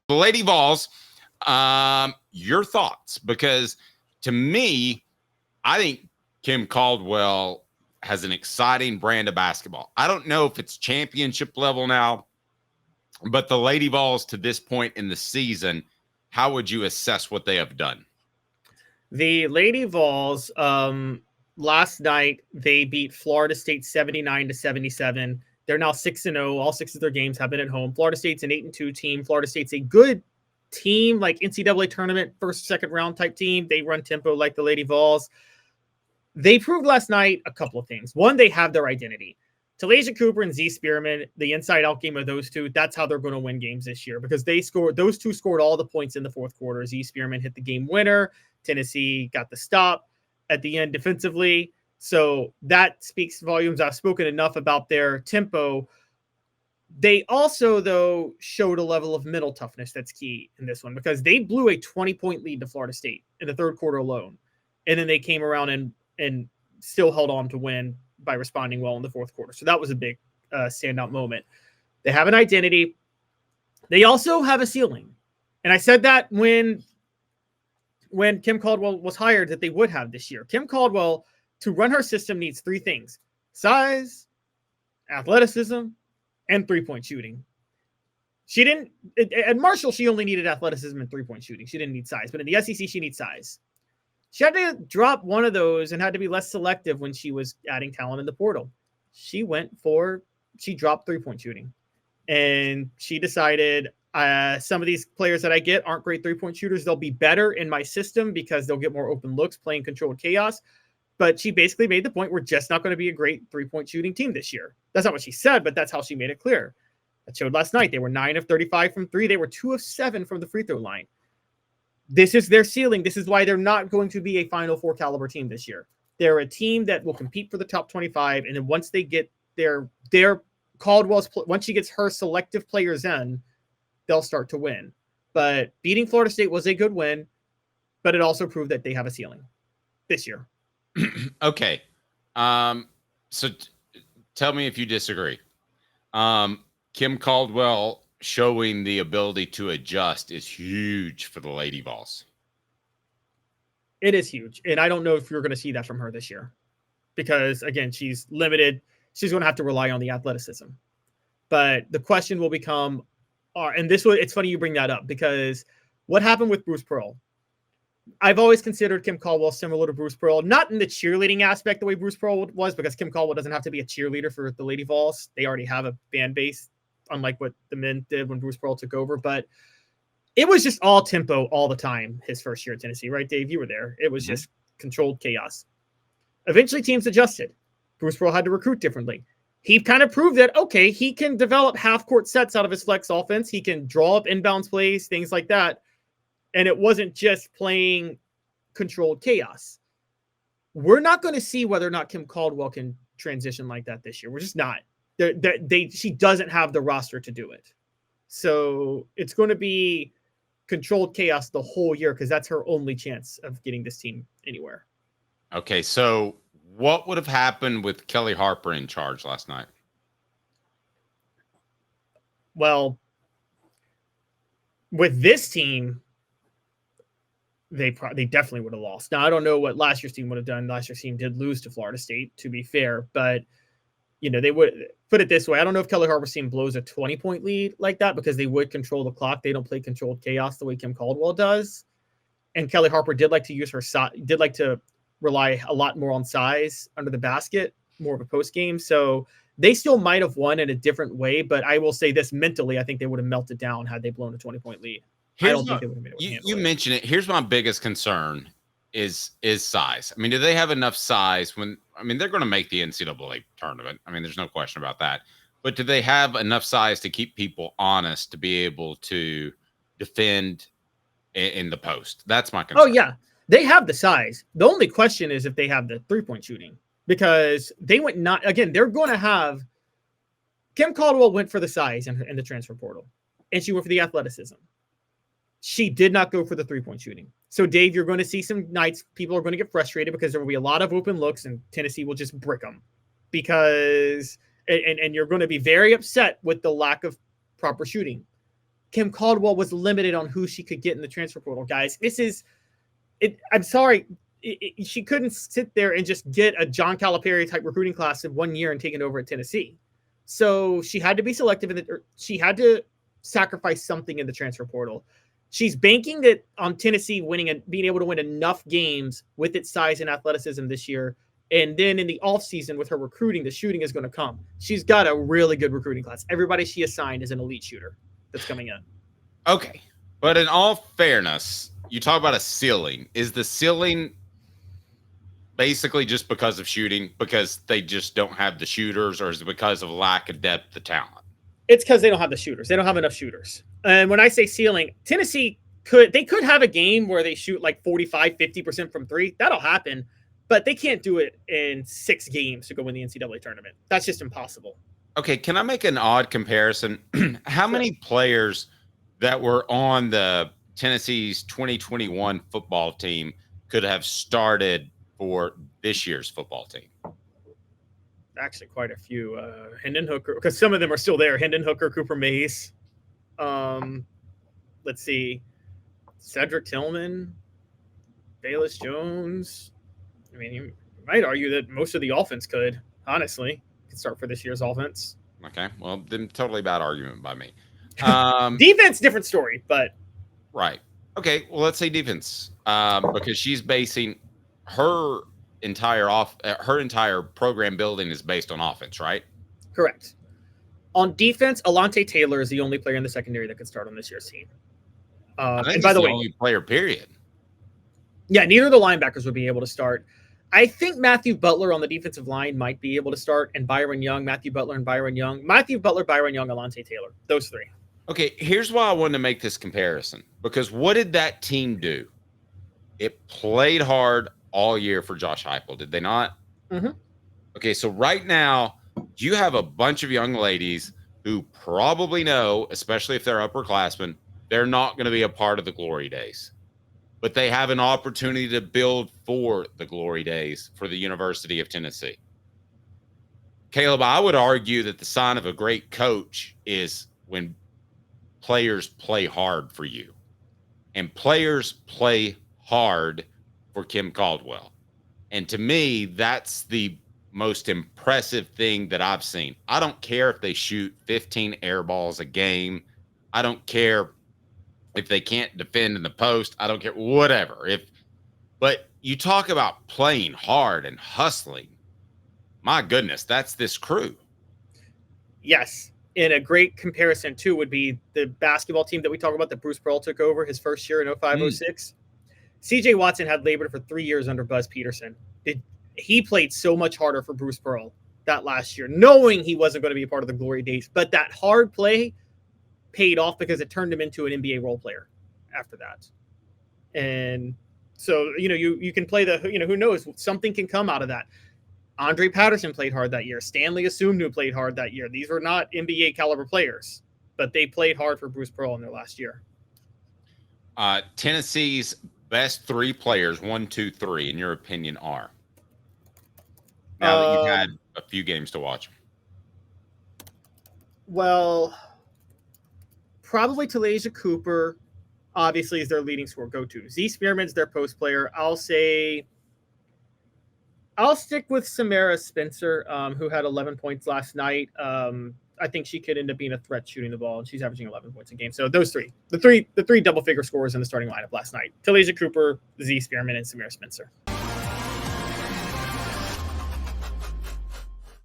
The Lady Vols, your thoughts? Because to me, I think Kim Caldwell has an exciting brand of basketball. I don't know if it's championship level now, but the Lady Vols to this point in the season, how would you assess what they have done? The Lady Vols, last night they beat Florida State 79-77. They're now 6-0. All 6 of their games have been at home. Florida State's an 8-2 team. Florida State's a good team, like NCAA tournament, first, second round type team. They run tempo like the Lady Vols. They proved last night a couple of things. One, they have their identity. Talasia Cooper and Z Spearman, the inside-out game of those two, that's how they're going to win games this year because those two scored all the points in the fourth quarter. Z Spearman hit the game winner. Tennessee got the stop at the end defensively. So that speaks volumes. I've spoken enough about their tempo. They also, though, showed a level of mental toughness that's key in this one because they blew a 20-point lead to Florida State in the third quarter alone. And then they came around and still held on to win by responding well in the fourth quarter. So that was a big standout moment. They have an identity. They also have a ceiling. And I said that when Kim Caldwell was hired that they would have this year. Kim Caldwell, to run her system, needs 3 things: size, athleticism, and three-point shooting. She didn't at Marshall, she only needed athleticism and three-point shooting. She didn't need size, but in the SEC, she needs size. She had to drop one of those and had to be less selective when she was adding talent in the portal. She dropped three-point shooting. And she decided some of these players that I get aren't great three-point shooters. They'll be better in my system because they'll get more open looks playing controlled chaos. But she basically made the point we're just not going to be a great three-point shooting team this year. That's not what she said, but that's how she made it clear. That showed last night. They were 9 of 35 from 3. They were 2 of 7 from the free throw line. This is their ceiling. This is why they're not going to be a Final Four caliber team this year. They're a team that will compete for the top 25. And then once they get their Caldwell's, once she gets her selective players in, they'll start to win. But beating Florida State was a good win, but it also proved that they have a ceiling this year. Okay. So tell me if you disagree. Kim Caldwell showing the ability to adjust is huge for the Lady Vols. It is huge. And I don't know if you're going to see that from her this year because, again, she's limited. She's going to have to rely on the athleticism. But the question will become, it's funny you bring that up because what happened with Bruce Pearl? I've always considered Kim Caldwell similar to Bruce Pearl, not in the cheerleading aspect the way Bruce Pearl was, because Kim Caldwell doesn't have to be a cheerleader for the Lady Vols. They already have a fan base, unlike what the men did when Bruce Pearl took over. But it was just all tempo all the time his first year at Tennessee, right, Dave? You were there. It was just controlled chaos. Eventually, teams adjusted. Bruce Pearl had to recruit differently. He kind of proved that, okay, he can develop half-court sets out of his flex offense. He can draw up inbounds plays, things like that. And it wasn't just playing controlled chaos. We're not going to see whether or not Kim Caldwell can transition like that this year. We're just not. She doesn't have the roster to do it. So it's going to be controlled chaos the whole year because that's her only chance of getting this team anywhere. Okay, so what would have happened with Kelly Harper in charge last night? Well, with this team, they definitely would have lost. Now, I don't know what last year's team would have done. Last year's team did lose to Florida State, to be fair. But, they would put it this way. I don't know if Kelly Harper's team blows a 20-point lead like that because they would control the clock. They don't play controlled chaos the way Kim Caldwell does. And Kelly Harper did like to use her did like to rely a lot more on size under the basket, more of a post game. So they still might have won in a different way. But I will say this, mentally, I think they would have melted down had they blown a 20-point lead. I don't think they would have been able to handle it. You mentioned it. Here's my biggest concern is size. I mean, do they have enough size they're going to make the NCAA tournament. I mean, there's no question about that. But do they have enough size to keep people honest to be able to defend in the post? That's my concern. Oh, yeah. They have the size. The only question is if they have the three-point shooting because they're going to have Kim Caldwell went for the size in the transfer portal and she went for the athleticism. She did not go for the three-point shooting. So, Dave, you're going to see some nights people are going to get frustrated because there will be a lot of open looks and Tennessee will just brick them because – and you're going to be very upset with the lack of proper shooting. Kim Caldwell was limited on who she could get in the transfer portal, guys. This is it. I'm sorry. She couldn't sit there and just get a John Calipari type recruiting class in 1 year and take it over at Tennessee. So she had to be selective she had to sacrifice something in the transfer portal. She's banking that on Tennessee winning and being able to win enough games with its size and athleticism this year. And then in the offseason with her recruiting, the shooting is going to come. She's got a really good recruiting class. Everybody she assigned is an elite shooter that's coming in. Okay. But in all fairness, you talk about a ceiling. Is the ceiling basically just because of shooting, because they just don't have the shooters, or is it because of lack of depth of talent? It's because they don't have the shooters. They don't have enough shooters. And when I say ceiling, Tennessee could have a game where they shoot like 45, 50% from three. That'll happen, but they can't do it in 6 games to go win the NCAA tournament. That's just impossible. Okay, can I make an odd comparison? How many players that were on the Tennessee's 2021 football team could have started for this year's football team? Actually, quite a few. Hendon Hooker, because some of them are still there. Hendon Hooker, Cooper Mace. Let's see. Cedric Tillman, Bayless Jones. I mean, you might argue that most of the offense could start for this year's offense. Okay, well, then totally bad argument by me. Defense, different story, but right. Okay, well, let's say defense, because she's basing her entire program building is based on offense, right? Correct. On defense, Alante Taylor is the only player in the secondary that could start on this year's team. And by the way, only player, period. Yeah, neither of the linebackers would be able to start. I think Matthew Butler on the defensive line might be able to start, and Byron Young, Matthew Butler, Byron Young, Alante Taylor, those 3. Okay, here's why I wanted to make this comparison, because what did that team do? It played hard all year for Josh Heupel, did they not? Mm-hmm. Okay, so right now, you have a bunch of young ladies who probably know, especially if they're upperclassmen, they're not going to be a part of the glory days. But they have an opportunity to build for the glory days for the University of Tennessee. Caleb, I would argue that the sign of a great coach is when players play hard for you. And players play hard for Kim Caldwell. And to me, that's the most impressive thing that I've seen. I don't care if they shoot 15 air balls a game. I don't care if they can't defend in the post. I don't care, whatever. But you talk about playing hard and hustling. My goodness, that's this crew. Yes. And a great comparison, too, would be the basketball team that we talk about that Bruce Pearl took over his first year in 05-06. CJ Watson had labored for 3 years under Buzz Peterson. He played so much harder for Bruce Pearl that last year, knowing he wasn't going to be a part of the glory days. But that hard play paid off because it turned him into an NBA role player after that. And so, you can play who knows, something can come out of that. Andre Patterson played hard that year. Stanley Asumnu played hard that year. These were not NBA caliber players, but they played hard for Bruce Pearl in their last year. Tennessee's best 3 players, 1, 2, 3, in your opinion, are? Now that you've had a few games to watch. Well, probably Talasia Cooper, obviously, is their leading scorer go-to. Z Spearman's their post player. I'll stick with Samara Spencer, who had 11 points last night. I think she could end up being a threat shooting the ball, and she's averaging 11 points a game. So those 3, the three double-figure scorers in the starting lineup last night: Talasia Cooper, Z Spearman, and Samara Spencer.